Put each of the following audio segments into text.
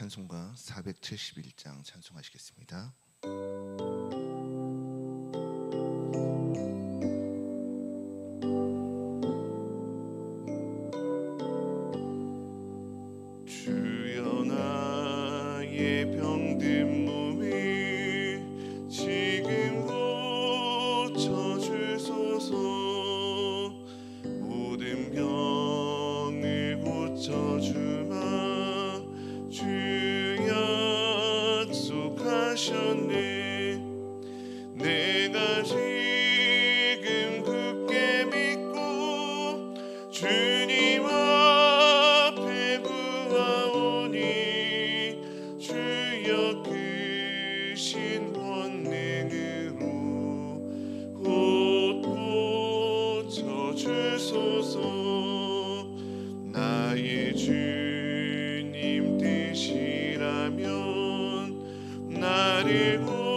찬송가 471장 찬송하시겠습니다. 주여 나의 병든 몸을 지금 고쳐주소서. 모든 병을 고쳐주마 주 약속하셨네. 내가 지금 굳게 믿고 주님 앞에 구하오니 주여 크신 권능으로 곧 고쳐주소서. 나의 주님 뜻이라면 나를 고쳐주소서.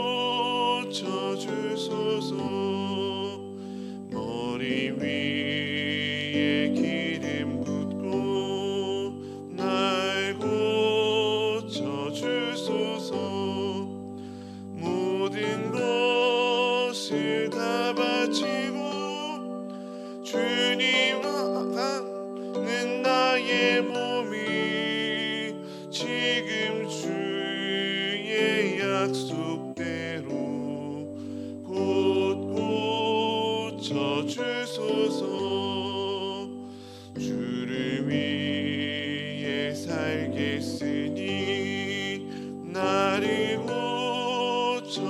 머리 위에 기름 붓고 날 고쳐주소서. 모든 것을 다 바치고 주님 하는 나의 몸이 지금 주의 약속대로 곧 고쳐주소서. 주를 위해 살겠으니 나를 고쳐주소서.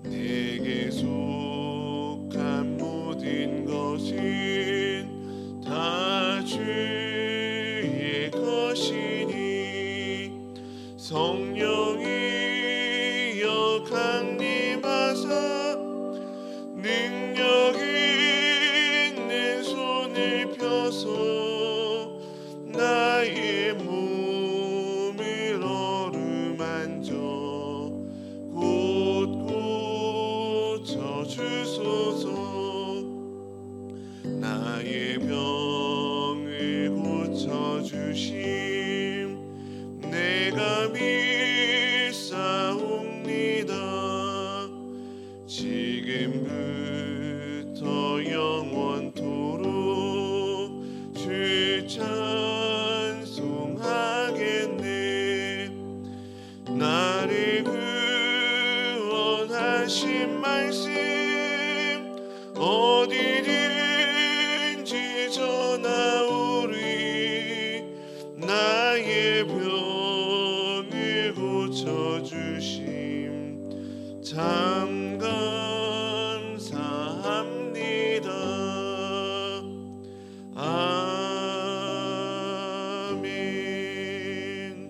내게 속한 모든 것은 다 주의 것이니 성령이여 강림하사 능력 있는 손을 펴서 나의 몸을 어루만져 곧 고쳐주소서. 나의 병을 고쳐주심 내가 믿사옵니다. 지금부터 영원토록 주 찬송하겠네. 나를 구원하신 말씀 어디든지 전하오리. 나의 병을 고쳐주심 참 감사합니다. 아멘.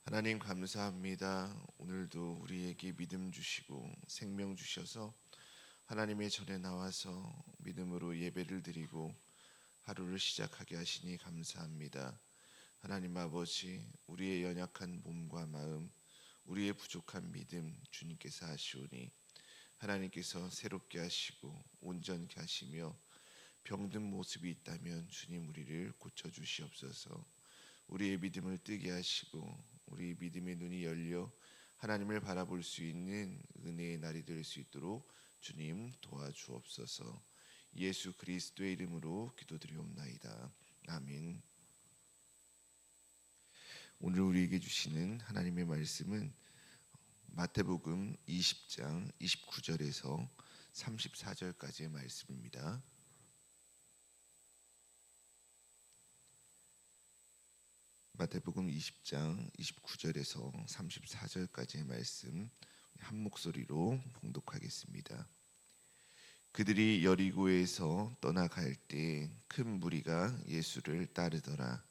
하나님 감사합니다. 오늘도 우리에게 믿음 주시고 생명 주셔서 하나님의 전에 나와서 믿음으로 예배를 드리고 하루를 시작하게 하시니 감사합니다. 하나님 아버지, 우리의 연약한 몸과 마음, 우리의 부족한 믿음 주님께서 하시오니 하나님께서 새롭게 하시고 온전케 하시며 병든 모습이 있다면 주님 우리를 고쳐주시옵소서. 우리의 믿음을 뜨게 하시고 우리 믿음의 눈이 열려 하나님을 바라볼 수 있는 은혜의 날이 될 수 있도록 주님 도와주옵소서. 예수 그리스도의 이름으로 기도드리옵나이다. 아멘. 오늘 우리에게 주시는 하나님의 말씀은 마태복음 20장 29절에서 34절까지의 말씀입니다. 마태복음 20장 29절에서 34절까지의 말씀 한 목소리로 봉독하겠습니다. 그들이 여리고에서 떠나갈 때 큰 무리가 예수를 따르더라.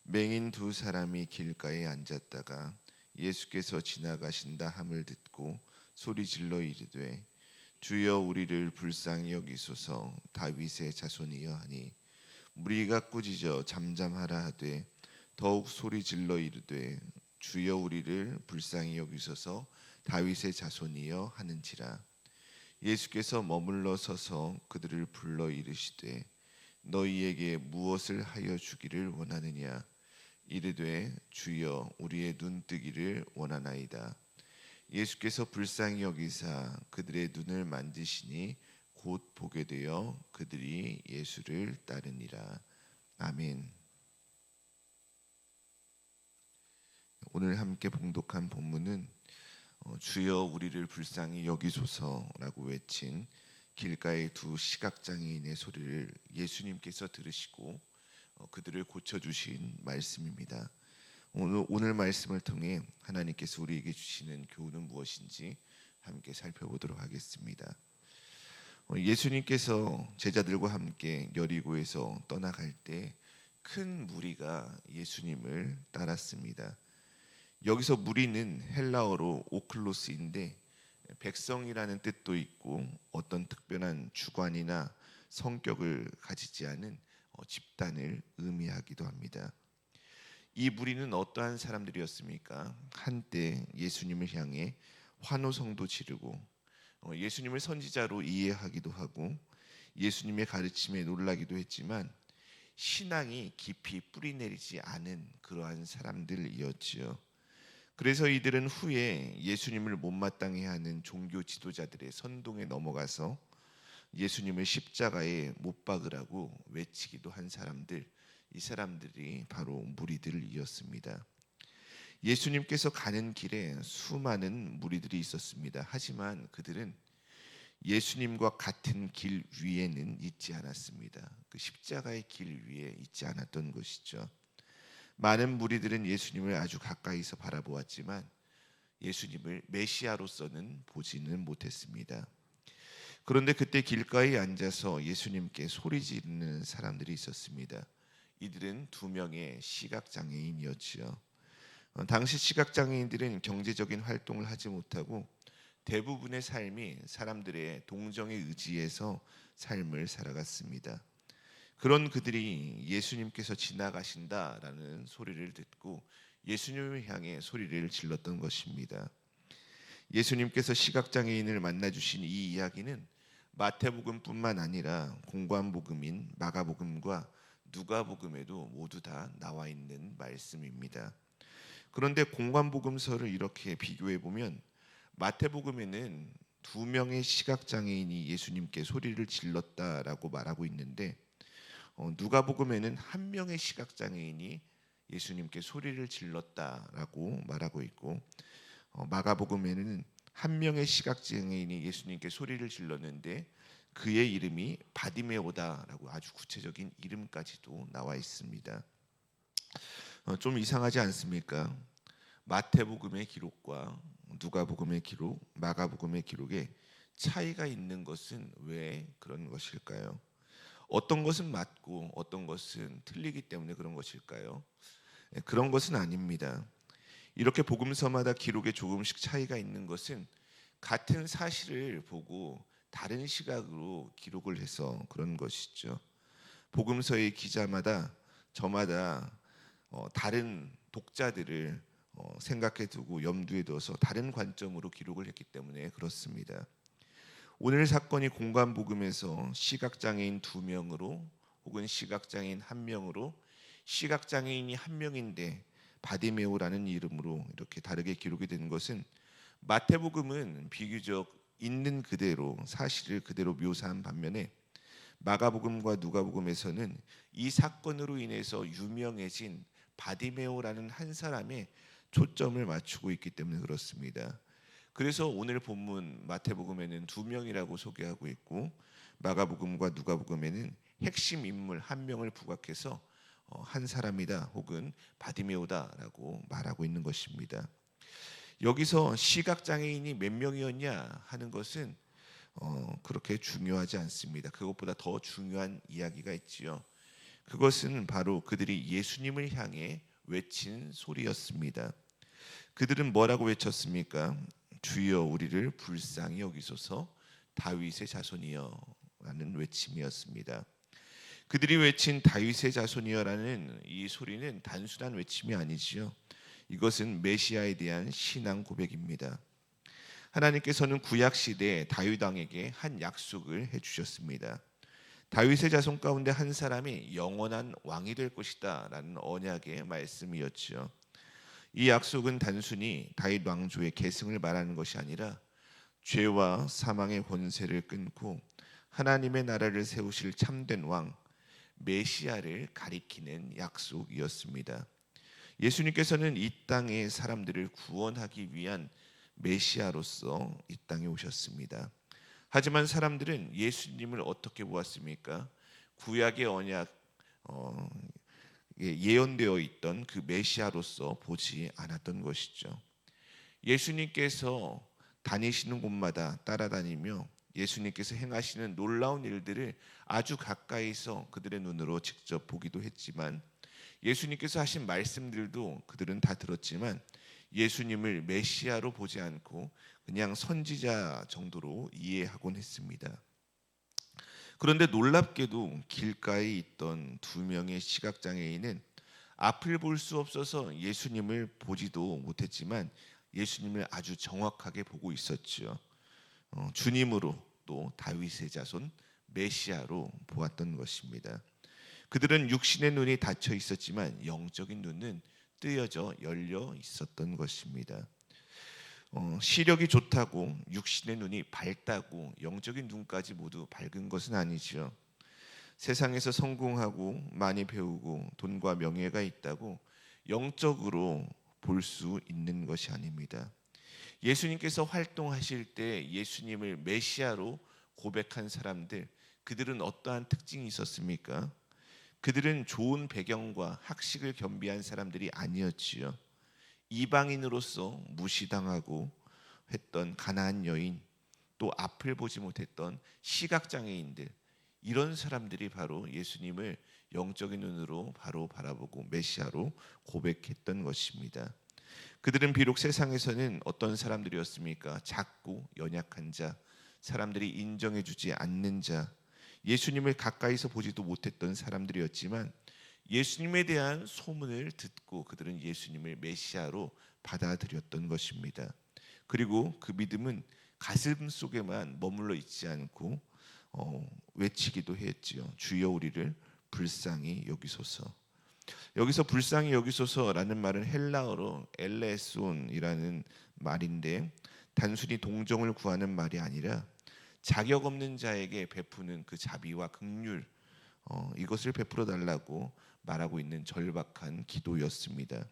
맹인 두 사람이 길가에 앉았다가 예수께서 지나가신다 함을 듣고 소리질러 이르되 주여 우리를 불쌍히 여기소서. 다윗의 자손이여 하니 무리가 꾸짖어 잠잠하라 하되 더욱 소리질러 이르되 주여 우리를 불쌍히 여기소서. 다윗의 자손이여 하는지라. 예수께서 머물러 서서 그들을 불러 이르시되 너희에게 무엇을 하여 주기를 원하느냐? 이르되 주여 우리의 눈뜨기를 원하나이다. 예수께서 불쌍히 여기사 그들의 눈을 만지시니 곧 보게 되어 그들이 예수를 따르니라. 아멘. 오늘 함께 봉독한 본문은 주여 우리를 불쌍히 여기소서라고 외친 길가의 두 시각장애인의 소리를 예수님께서 들으시고 그들을 고쳐주신 말씀입니다. 오늘 말씀을 통해 하나님께서 우리에게 주시는 교훈은 무엇인지 함께 살펴보도록 하겠습니다. 예수님께서 제자들과 함께 여리고에서 떠나갈 때 큰 무리가 예수님을 따랐습니다. 여기서 무리는 헬라어로 오클로스인데 백성이라는 뜻도 있고 어떤 특별한 주관이나 성격을 가지지 않은 집단을 의미하기도 합니다. 이 무리는 어떠한 사람들이었습니까? 한때 예수님을 향해 환호성도 지르고 예수님을 선지자로 이해하기도 하고 예수님의 가르침에 놀라기도 했지만 신앙이 깊이 뿌리내리지 않은 그러한 사람들이었지요. 그래서 이들은 후에 예수님을 못마땅해 하는 종교 지도자들의 선동에 넘어가서 예수님을 십자가에 못 박으라고 외치기도 한 사람들, 이 사람들이 바로 무리들이었습니다. 예수님께서 가는 길에 수많은 무리들이 있었습니다. 하지만 그들은 예수님과 같은 길 위에는 있지 않았습니다. 그 십자가의 길 위에 있지 않았던 것이죠. 많은 무리들은 예수님을 아주 가까이서 바라보았지만 예수님을 메시아로서는 보지는 못했습니다. 그런데 그때 길가에 앉아서 예수님께 소리 지르는 사람들이 있었습니다. 이들은 두 명의 시각장애인이었지요. 당시 시각장애인들은 경제적인 활동을 하지 못하고 대부분의 삶이 사람들의 동정에 의지해서 삶을 살아갔습니다. 그런 그들이 예수님께서 지나가신다라는 소리를 듣고 예수님을 향해 소리를 질렀던 것입니다. 예수님께서 시각장애인을 만나주신 이 이야기는 마태복음뿐만 아니라 공관복음인 마가복음과 누가복음에도 모두 다 나와 있는 말씀입니다. 그런데 공관복음서를 이렇게 비교해 보면 마태복음에는 두 명의 시각장애인이 예수님께 소리를 질렀다라고 말하고 있는데 누가복음에는 한 명의 시각장애인이 예수님께 소리를 질렀다라고 말하고 있고 마가복음에는 한 명의 시각장애인이 예수님께 소리를 질렀는데 그의 이름이 바디메오다라고 아주 구체적인 이름까지도 나와 있습니다. 좀 이상하지 않습니까? 마태복음의 기록과 누가복음의 기록, 마가복음의 기록에 차이가 있는 것은 왜 그런 것일까요? 어떤 것은 맞고 어떤 것은 틀리기 때문에 그런 것일까요? 그런 것은 아닙니다. 이렇게 복음서마다 기록에 조금씩 차이가 있는 것은 같은 사실을 보고 다른 시각으로 기록을 해서 그런 것이죠. 복음서의 기자마다 저마다 다른 독자들을 생각해 두고 염두에 둬서 다른 관점으로 기록을 했기 때문에 그렇습니다. 오늘 사건이 공관복음에서 시각장애인 2명으로 혹은 시각장애인 1명으로 시각장애인이 1명인데 바디메오라는 이름으로 이렇게 다르게 기록이 된 것은 마태복음은 비교적 있는 그대로 사실을 그대로 묘사한 반면에 마가복음과 누가복음에서는 이 사건으로 인해서 유명해진 바디메오라는 한 사람의 초점을 맞추고 있기 때문에 그렇습니다. 그래서 오늘 본문 마태복음에는 2명이라고 소개하고 있고 마가복음과 누가복음에는 핵심 인물 1명을 부각해서 한 사람이다 혹은 바디메오다라고 말하고 있는 것입니다. 여기서 시각장애인이 몇 명이었냐 하는 것은 그렇게 중요하지 않습니다. 그것보다 더 중요한 이야기가 있지요. 그것은 바로 그들이 예수님을 향해 외친 소리였습니다. 그들은 뭐라고 외쳤습니까? 주여 우리를 불쌍히 여기소서 다윗의 자손이여 라는 외침이었습니다. 그들이 외친 다윗의 자손이여라는 이 소리는 단순한 외침이 아니지요. 이것은 메시아에 대한 신앙 고백입니다. 하나님께서는 구약 시대에 다윗 왕에게 한 약속을 해주셨습니다. 다윗의 자손 가운데 한 사람이 영원한 왕이 될 것이다라는 언약의 말씀이었지요. 이 약속은 단순히 다윗 왕조의 계승을 말하는 것이 아니라 죄와 사망의 권세를 끊고 하나님의 나라를 세우실 참된 왕 메시아를 가리키는 약속이었습니다. 예수님께서는 이 땅의 사람들을 구원하기 위한 메시아로서 이 땅에 오셨습니다. 하지만 사람들은 예수님을 어떻게 보았습니까? 구약의 언약 예언되어 있던 그 메시아로서 보지 않았던 것이죠. 예수님께서 다니시는 곳마다 따라다니며 예수님께서 행하시는 놀라운 일들을 아주 가까이서 그들의 눈으로 직접 보기도 했지만, 예수님께서 하신 말씀들도 그들은 다 들었지만 예수님을 메시아로 보지 않고 그냥 선지자 정도로 이해하곤 했습니다. 그런데 놀랍게도 길가에 있던 두 명의 시각장애인은 앞을 볼 수 없어서 예수님을 보지도 못했지만 예수님을 아주 정확하게 보고 있었지요. 주님으로, 또 다윗의 자손 메시아로 보았던 것입니다. 그들은 육신의 눈이 닫혀 있었지만 영적인 눈은 뜨여져 열려 있었던 것입니다. 시력이 좋다고 육신의 눈이 밝다고 영적인 눈까지 모두 밝은 것은 아니죠. 세상에서 성공하고 많이 배우고 돈과 명예가 있다고 영적으로 볼 수 있는 것이 아닙니다. 예수님께서 활동하실 때 예수님을 메시아로 고백한 사람들, 그들은 어떠한 특징이 있었습니까? 그들은 좋은 배경과 학식을 겸비한 사람들이 아니었지요. 이방인으로서 무시당하고 했던 가나안 여인, 또 앞을 보지 못했던 시각장애인들, 이런 사람들이 바로 예수님을 영적인 눈으로 바로 바라보고 메시아로 고백했던 것입니다. 그들은 비록 세상에서는 어떤 사람들이었습니까? 작고 연약한 자, 사람들이 인정해주지 않는 자, 예수님을 가까이서 보지도 못했던 사람들이었지만 예수님에 대한 소문을 듣고 그들은 예수님을 메시아로 받아들였던 것입니다. 그리고 그 믿음은 가슴 속에만 머물러 있지 않고 외치기도 했지요. 주여 우리를 불쌍히 여기소서. 여기서 불쌍히 여기소서라는 말은 헬라어로 엘레손이라는 말인데, 단순히 동정을 구하는 말이 아니라 자격 없는 자에게 베푸는 그 자비와 긍휼, 이것을 베풀어 달라고 말하고 있는 절박한 기도였습니다.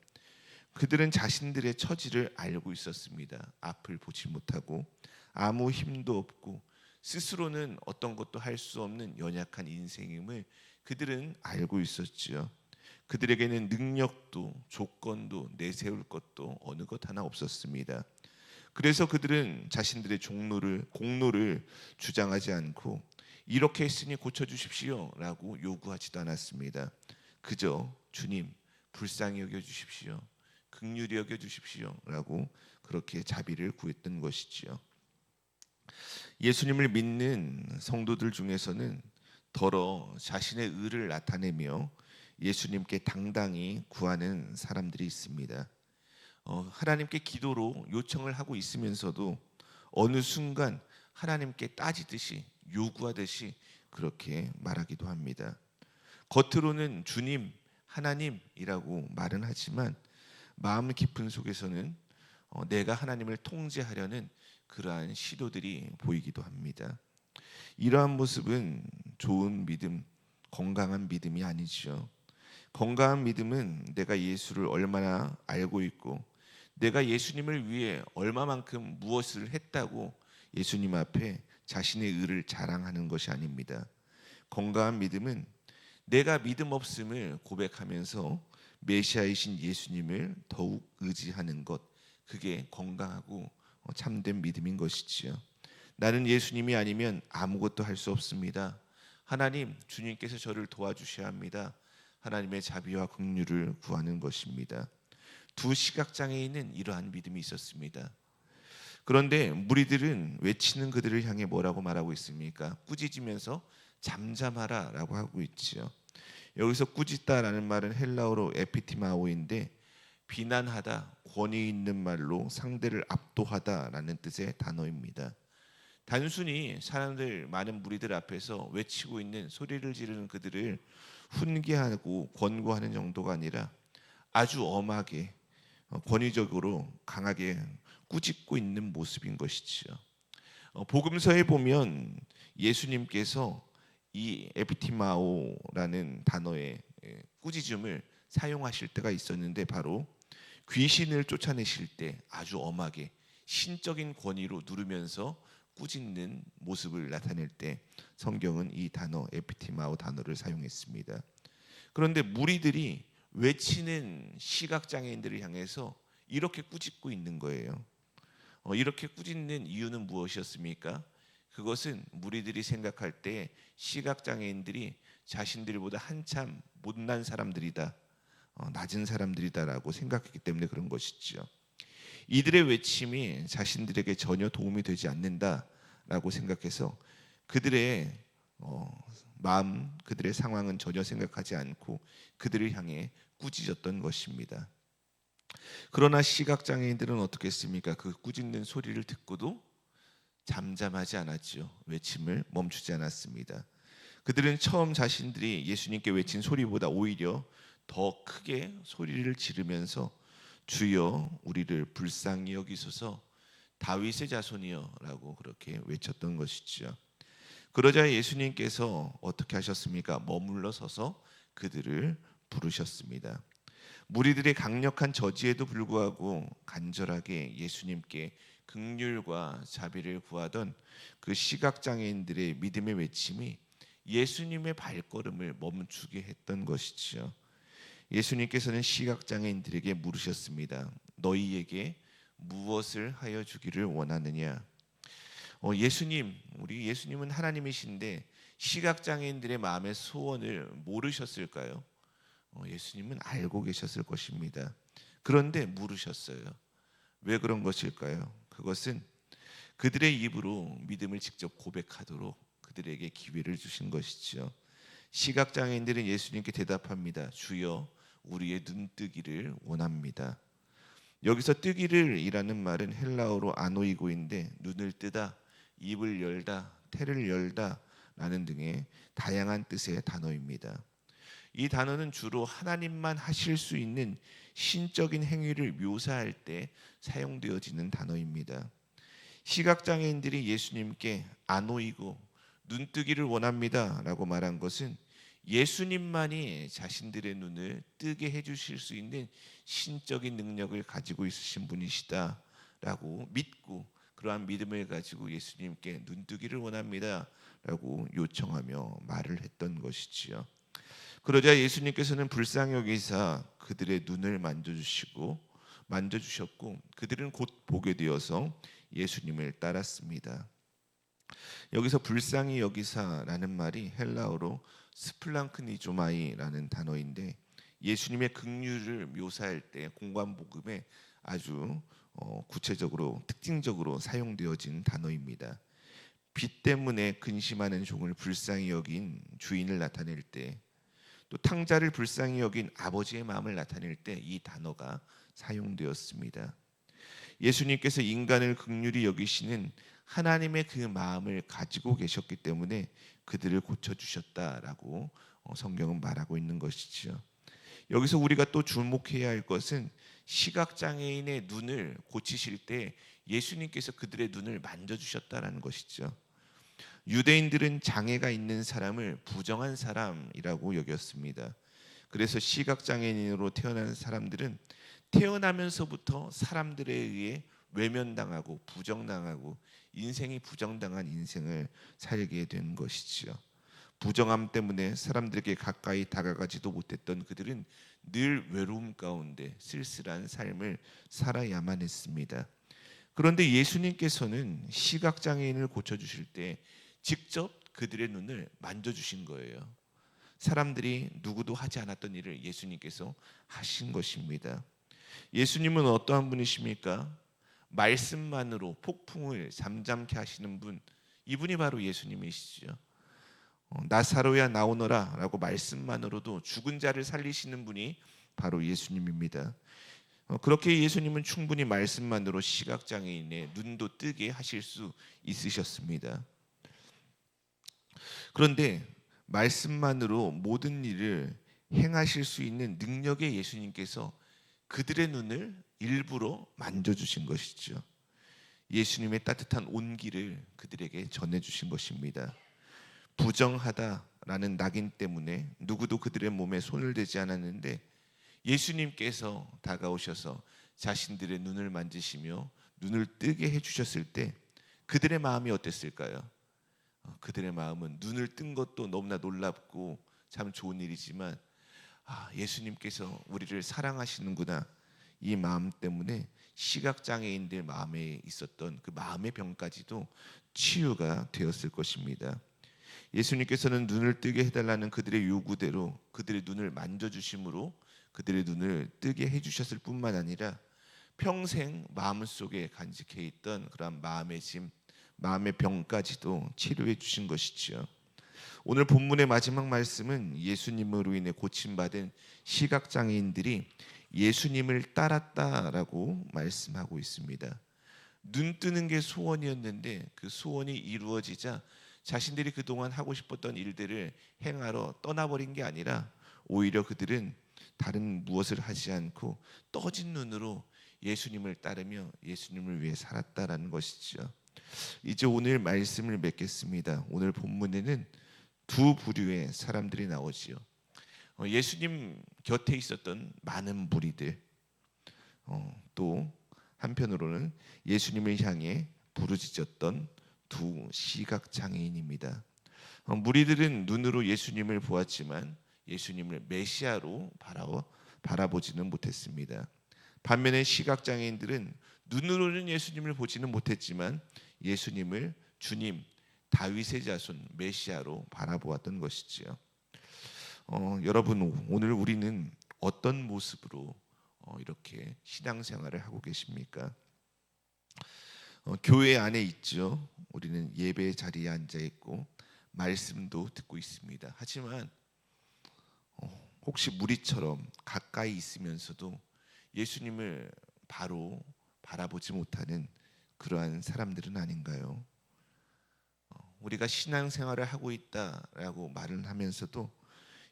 그들은 자신들의 처지를 알고 있었습니다. 앞을 보지 못하고 아무 힘도 없고 스스로는 어떤 것도 할 수 없는 연약한 인생임을 그들은 알고 있었지요. 그들에게는 능력도 조건도 내세울 것도 어느 것 하나 없었습니다. 그래서 그들은 자신들의 공로를 주장하지 않고 이렇게 했으니 고쳐주십시오라고 요구하지도 않았습니다. 그저 주님 불쌍히 여겨주십시오, 긍휼히 여겨주십시오라고 그렇게 자비를 구했던 것이지요. 예수님을 믿는 성도들 중에서는 더러 자신의 의를 나타내며 예수님께 당당히 구하는 사람들이 있습니다. 하나님께 기도로 요청을 하고 있으면서도 어느 순간 하나님께 따지듯이 요구하듯이 그렇게 말하기도 합니다. 겉으로는 주님, 하나님이라고 말은 하지만 마음 깊은 속에서는 내가 하나님을 통제하려는 그러한 시도들이 보이기도 합니다. 이러한 모습은 좋은 믿음, 건강한 믿음이 아니죠. 건강한 믿음은 내가 예수를 얼마나 알고 있고 내가 예수님을 위해 얼마만큼 무엇을 했다고 예수님 앞에 자신의 의를 자랑하는 것이 아닙니다. 건강한 믿음은 내가 믿음 없음을 고백하면서 메시아이신 예수님을 더욱 의지하는 것, 그게 건강하고 참된 믿음인 것이지요. 나는 예수님이 아니면 아무것도 할 수 없습니다. 하나님, 주님께서 저를 도와주셔야 합니다. 하나님의 자비와 긍휼을 구하는 것입니다. 두 시각장애인은 이러한 믿음이 있었습니다. 그런데 무리들은 외치는 그들을 향해 뭐라고 말하고 있습니까? 꾸짖으면서 잠잠하라라고 하고 있지요. 여기서 꾸짖다라는 말은 헬라어로 에피티마오인데 비난하다, 권위 있는 말로 상대를 압도하다라는 뜻의 단어입니다. 단순히 사람들 많은 무리들 앞에서 외치고 있는 소리를 지르는 그들을 훈계하고 권고하는 정도가 아니라 아주 엄하게 권위적으로 강하게 꾸짖고 있는 모습인 것이지요. 복음서에 보면 예수님께서 이 에피티마오라는 단어의 꾸짖음을 사용하실 때가 있었는데 바로 귀신을 쫓아내실 때 아주 엄하게 신적인 권위로 누르면서 꾸짖는 모습을 나타낼 때 성경은 이 단어 에피티마오 단어를 사용했습니다. 그런데 무리들이 외치는 시각장애인들을 향해서 이렇게 꾸짖고 있는 거예요. 이렇게 꾸짖는 이유는 무엇이었습니까? 그것은 무리들이 생각할 때 시각장애인들이 자신들보다 한참 못난 사람들이다, 낮은 사람들이다라고 생각했기 때문에 그런 것이죠. 이들의 외침이 자신들에게 전혀 도움이 되지 않는다라고 생각해서 그들의 마음, 그들의 상황은 전혀 생각하지 않고 그들을 향해 꾸짖었던 것입니다. 그러나 시각장애인들은 어떻게 했습니까? 그 꾸짖는 소리를 듣고도 잠잠하지 않았지요. 외침을 멈추지 않았습니다. 그들은 처음 자신들이 예수님께 외친 소리보다 오히려 더 크게 소리를 지르면서 주여 우리를 불쌍히 여기소서 다윗의 자손이여라고 그렇게 외쳤던 것이죠. 그러자 예수님께서 어떻게 하셨습니까? 머물러 서서 그들을 부르셨습니다. 무리들의 강력한 저지에도 불구하고 간절하게 예수님께 긍휼과 자비를 구하던 그 시각장애인들의 믿음의 외침이 예수님의 발걸음을 멈추게 했던 것이지요. 예수님께서는 시각장애인들에게 물으셨습니다. 너희에게 무엇을 하여 주기를 원하느냐? 우리 예수님은 하나님이신데 시각장애인들의 마음의 소원을 모르셨을까요? 예수님은 알고 계셨을 것입니다. 그런데 물으셨어요. 왜 그런 것일까요? 그것은 그들의 입으로 믿음을 직접 고백하도록 그들에게 기회를 주신 것이죠. 시각장애인들은 예수님께 대답합니다. 주여 우리의 눈뜨기를 원합니다. 여기서 뜨기를 이라는 말은 헬라어로 아노이고인데 눈을 뜨다, 입을 열다, 태를 열다 라는 등의 다양한 뜻의 단어입니다. 이 단어는 주로 하나님만 하실 수 있는 신적인 행위를 묘사할 때 사용되어지는 단어입니다. 시각장애인들이 예수님께 아노이고 눈뜨기를 원합니다 라고 말한 것은 예수님만이 자신들의 눈을 뜨게 해주실 수 있는 신적인 능력을 가지고 있으신 분이시다 라고 믿고 그러한 믿음을 가지고 예수님께 눈뜨기를 원합니다 라고 요청하며 말을 했던 것이지요. 그러자 예수님께서는 불쌍히 여기사 그들의 눈을 만져주셨고 그들은 곧 보게 되어서 예수님을 따랐습니다. 여기서 불쌍히 여기사라는 말이 헬라어로 스플랑크니조마이라는 단어인데 예수님의 긍휼을 묘사할 때 공관복음에 아주 구체적으로 특징적으로 사용되어진 단어입니다. 빚 때문에 근심하는 종을 불쌍히 여긴 주인을 나타낼 때 또 탕자를 불쌍히 여긴 아버지의 마음을 나타낼 때 이 단어가 사용되었습니다. 예수님께서 인간을 긍휼히 여기시는 하나님의 그 마음을 가지고 계셨기 때문에 그들을 고쳐주셨다라고 성경은 말하고 있는 것이죠. 여기서 우리가 또 주목해야 할 것은 시각장애인의 눈을 고치실 때 예수님께서 그들의 눈을 만져주셨다라는 것이죠. 유대인들은 장애가 있는 사람을 부정한 사람이라고 여겼습니다. 그래서 시각장애인으로 태어난 사람들은 태어나면서부터 사람들에 의해 외면당하고 부정당하고 인생이 부정당한 인생을 살게 된 것이지요. 부정함 때문에 사람들에게 가까이 다가가지도 못했던 그들은 늘 외로움 가운데 쓸쓸한 삶을 살아야만 했습니다. 그런데 예수님께서는 시각장애인을 고쳐주실 때 직접 그들의 눈을 만져주신 거예요. 사람들이 누구도 하지 않았던 일을 예수님께서 하신 것입니다. 예수님은 어떠한 분이십니까? 말씀만으로 폭풍을 잠잠케 하시는 분, 이분이 바로 예수님이시죠. 나사로야 나오너라 라고 말씀만으로도 죽은 자를 살리시는 분이 바로 예수님입니다. 그렇게 예수님은 충분히 말씀만으로 시각장애인의 눈도 뜨게 하실 수 있으셨습니다. 그런데 말씀만으로 모든 일을 행하실 수 있는 능력의 예수님께서 그들의 눈을 일부러 만져주신 것이죠. 예수님의 따뜻한 온기를 그들에게 전해주신 것입니다. 부정하다라는 낙인 때문에 누구도 그들의 몸에 손을 대지 않았는데 예수님께서 다가오셔서 자신들의 눈을 만지시며 눈을 뜨게 해주셨을 때 그들의 마음이 어땠을까요? 그들의 마음은 눈을 뜬 것도 너무나 놀랍고 참 좋은 일이지만 예수님께서 우리를 사랑하시는구나, 이 마음 때문에 시각장애인들 마음에 있었던 그 마음의 병까지도 치유가 되었을 것입니다. 예수님께서는 눈을 뜨게 해달라는 그들의 요구대로 그들의 눈을 만져주심으로 그들의 눈을 뜨게 해주셨을 뿐만 아니라 평생 마음속에 간직해 있던 그런 마음의 짐, 마음의 병까지도 치료해 주신 것이지요. 오늘 본문의 마지막 말씀은 예수님으로 인해 고침받은 시각장애인들이 예수님을 따랐다라고 말씀하고 있습니다. 눈 뜨는 게 소원이었는데 그 소원이 이루어지자 자신들이 그동안 하고 싶었던 일들을 행하러 떠나버린 게 아니라 오히려 그들은 다른 무엇을 하지 않고 떠진 눈으로 예수님을 따르며 예수님을 위해 살았다라는 것이죠. 이제 오늘 말씀을 맺겠습니다. 오늘 본문에는 두 부류의 사람들이 나오지요. 예수님 곁에 있었던 많은 무리들, 또 한편으로는 예수님을 향해 부르짖었던 두 시각장애인입니다. 무리들은 눈으로 예수님을 보았지만 예수님을 메시아로 바라보지는 못했습니다. 반면에 시각장애인들은 눈으로는 예수님을 보지는 못했지만 예수님을 주님, 다윗의 자손 메시아로 바라보았던 것이지요. 여러분, 오늘 우리는 어떤 모습으로 이렇게 신앙생활을 하고 계십니까? 교회 안에 있죠. 우리는 예배 자리에 앉아 있고 말씀도 듣고 있습니다. 하지만 혹시 무리처럼 가까이 있으면서도 예수님을 바로 바라보지 못하는 그러한 사람들은 아닌가요? 우리가 신앙생활을 하고 있다라고 말을 하면서도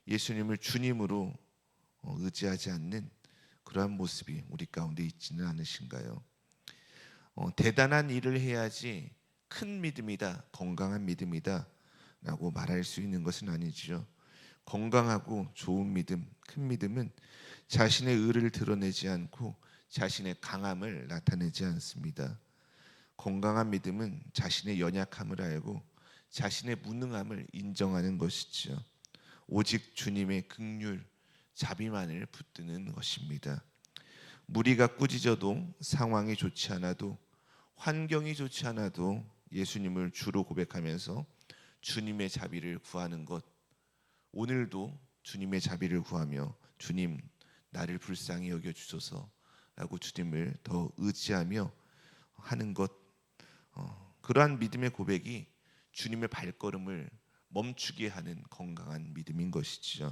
예수님을 주님으로 의지하지 않는 그러한 모습이 우리 가운데 있지는 않으신가요? 대단한 일을 해야지 큰 믿음이다, 건강한 믿음이다 라고 말할 수 있는 것은 아니죠. 건강하고 좋은 믿음, 큰 믿음은 자신의 의를 드러내지 않고 자신의 강함을 나타내지 않습니다. 건강한 믿음은 자신의 연약함을 알고 자신의 무능함을 인정하는 것이죠. 오직 주님의 긍휼, 자비만을 붙드는 것입니다. 무리가 꾸짖어도 상황이 좋지 않아도 환경이 좋지 않아도 예수님을 주로 고백하면서 주님의 자비를 구하는 것, 오늘도 주님의 자비를 구하며 주님 나를 불쌍히 여겨주소서라고 주님을 더 의지하며 하는 것, 그러한 믿음의 고백이 주님의 발걸음을 멈추게 하는 건강한 믿음인 것이지요.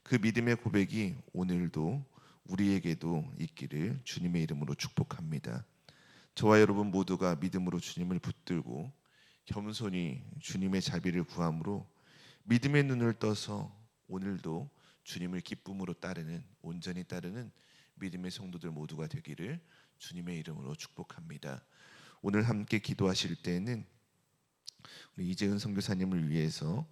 그 믿음의 고백이 오늘도 우리에게도 있기를 주님의 이름으로 축복합니다. 저와 여러분 모두가 믿음으로 주님을 붙들고 겸손히 주님의 자비를 구함으로 믿음의 눈을 떠서 오늘도 주님을 기쁨으로 따르는, 온전히 따르는 믿음의 성도들 모두가 되기를 주님의 이름으로 축복합니다. 오늘 함께 기도하실 때는 우리 이재은 선교사님을 위해서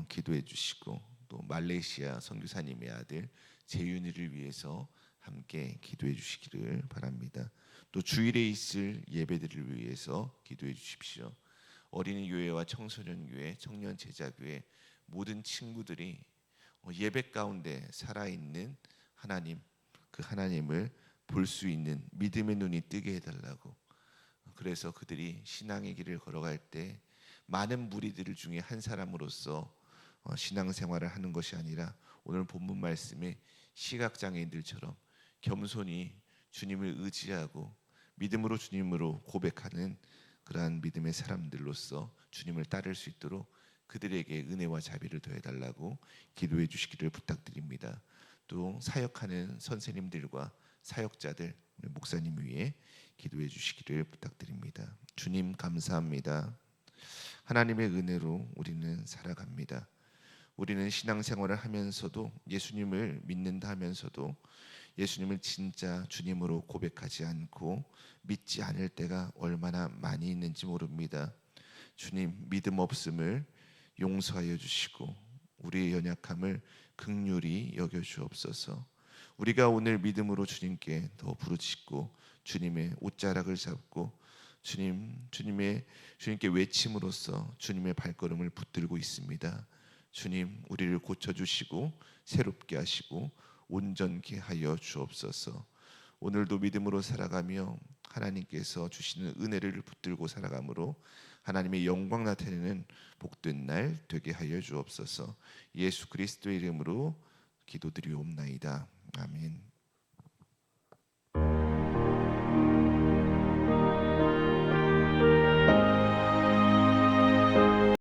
기도해 주시고 또 말레이시아 선교사님의 아들 재윤이를 위해서 함께 기도해 주시기를 바랍니다. 또 주일에 있을 예배들을 위해서 기도해 주십시오. 어린이 교회와 청소년 교회, 청년 제자 교회 모든 친구들이 예배 가운데 살아있는 하나님, 그 하나님을 볼 수 있는 믿음의 눈이 뜨게 해달라고. 그래서 그들이 신앙의 길을 걸어갈 때 많은 무리들 중에 한 사람으로서 신앙생활을 하는 것이 아니라 오늘 본문 말씀에 시각장애인들처럼 겸손히 주님을 의지하고 믿음으로 주님으로 고백하는 그러한 믿음의 사람들로서 주님을 따를 수 있도록 그들에게 은혜와 자비를 더해달라고 기도해 주시기를 부탁드립니다. 또 사역하는 선생님들과 사역자들 우리 목사님 위해 기도해 주시기를 부탁드립니다. 주님 감사합니다. 하나님의 은혜로 우리는 살아갑니다. 우리는 신앙생활을 하면서도 예수님을 믿는다 하면서도 예수님을 진짜 주님으로 고백하지 않고 믿지 않을 때가 얼마나 많이 있는지 모릅니다. 주님, 믿음 없음을 용서하여 주시고 우리의 연약함을 긍휼히 여겨 주옵소서. 우리가 오늘 믿음으로 주님께 더 부르짖고 주님의 옷자락을 잡고 주님께 외침으로써 주님의 발걸음을 붙들고 있습니다. 주님, 우리를 고쳐 주시고 새롭게 하시고 온전케 하여 주옵소서. 오늘도 믿음으로 살아가며 하나님께서 주시는 은혜를 붙들고 살아가므로 하나님의 영광 나타내는 복된 날 되게 하여 주옵소서. 예수 그리스도의 이름으로 기도드리옵나이다. 아멘.